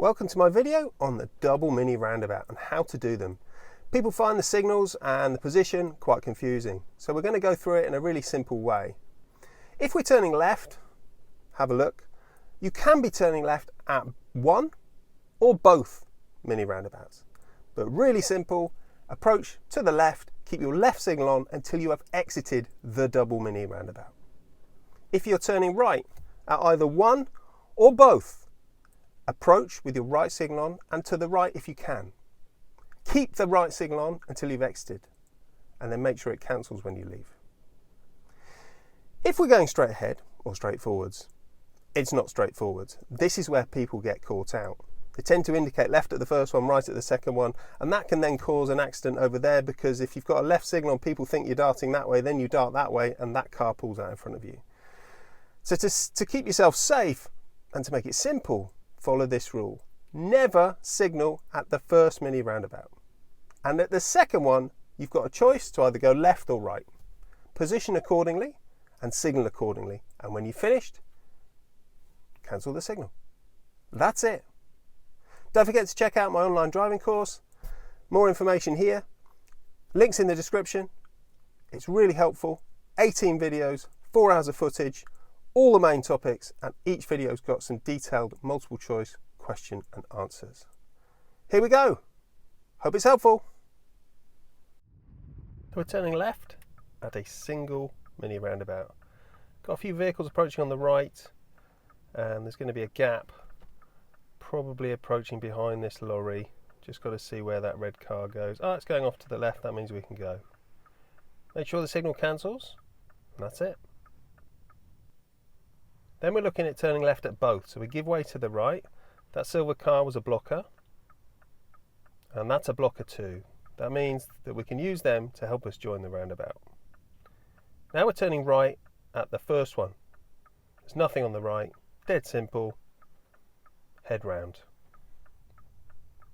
Welcome to my video on the double mini roundabout and how to do them. People find the signals and the position quite confusing, so we're going to go through it in a really simple way. If we're turning left, have a look. You can be turning left at one or both mini roundabouts, but really simple. Approach to the left, keep your left signal on until you have exited the double mini roundabout. If you're turning right at either one or both, approach with your right signal on and to the right if you can. Keep the right signal on until you've exited and then make sure it cancels when you leave. If we're going straight ahead or straight forwards, it's not straight forwards. This is where people get caught out. They tend to indicate left at the first one, right at the second one, and that can then cause an accident over there because if you've got a left signal and people think you're darting that way, then you dart that way and that car pulls out in front of you. So to keep yourself safe and to make it simple, follow this rule. Never signal at the first mini roundabout. And at the second one, you've got a choice to either go left or right. Position accordingly and signal accordingly. And when you've finished, cancel the signal. That's it. Don't forget to check out my online driving course. More information here. Links in the description. It's really helpful. 18 videos, 4 hours of footage, all the main topics, and each video's got some detailed multiple choice question and answers. Here we go. Hope it's helpful. We're turning left at a single mini roundabout. Got a few vehicles approaching on the right, and there's going to be a gap, probably approaching behind this lorry. Just got to see where that red car goes. Oh, it's going off to the left. That means we can go. Make sure the signal cancels, and that's it. Then we're looking at turning left at both. So we give way to the right. That silver car was a blocker. And that's a blocker too. That means that we can use them to help us join the roundabout. Now we're turning right at the first one. There's nothing on the right. Dead simple. Head round.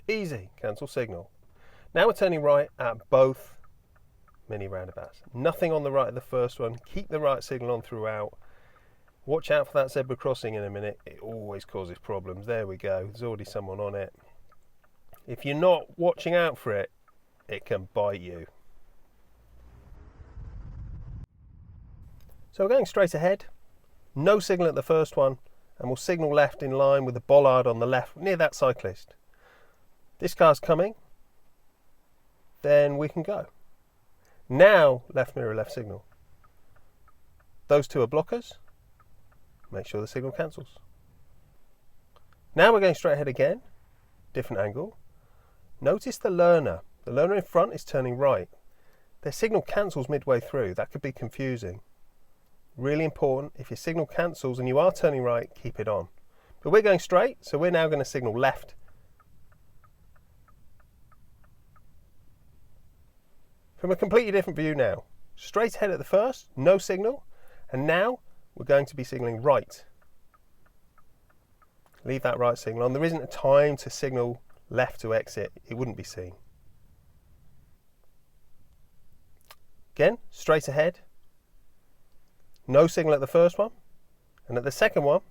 Easy. Cancel signal. Now we're turning right at both mini roundabouts. Nothing on the right of the first one. Keep the right signal on throughout. Watch out for that zebra crossing in a minute. It always causes problems. There we go. There's already someone on it. If you're not watching out for it, it can bite you. So we're going straight ahead. No signal at the first one. And we'll signal left in line with the bollard on the left near that cyclist. This car's coming. Then we can go. Now left mirror, left signal. Those two are blockers. Make sure the signal cancels. Now we're going straight ahead again, different angle. Notice the learner. The learner in front is turning right. Their signal cancels midway through. That could be confusing. Really important, if your signal cancels and you are turning right, keep it on. But we're going straight, so we're now going to signal left. From a completely different view now. Straight ahead at the first, no signal, and now we're going to be signaling right. Leave that right signal on. There isn't a time to signal left to exit. It wouldn't be seen. Again, straight ahead. No signal at the first one. And at the second one,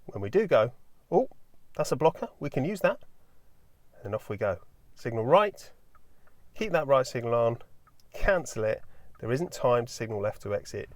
when we do go, oh, that's a blocker. We can use that. And off we go. Signal right. Keep that right signal on. Cancel it. There isn't time to signal left to exit.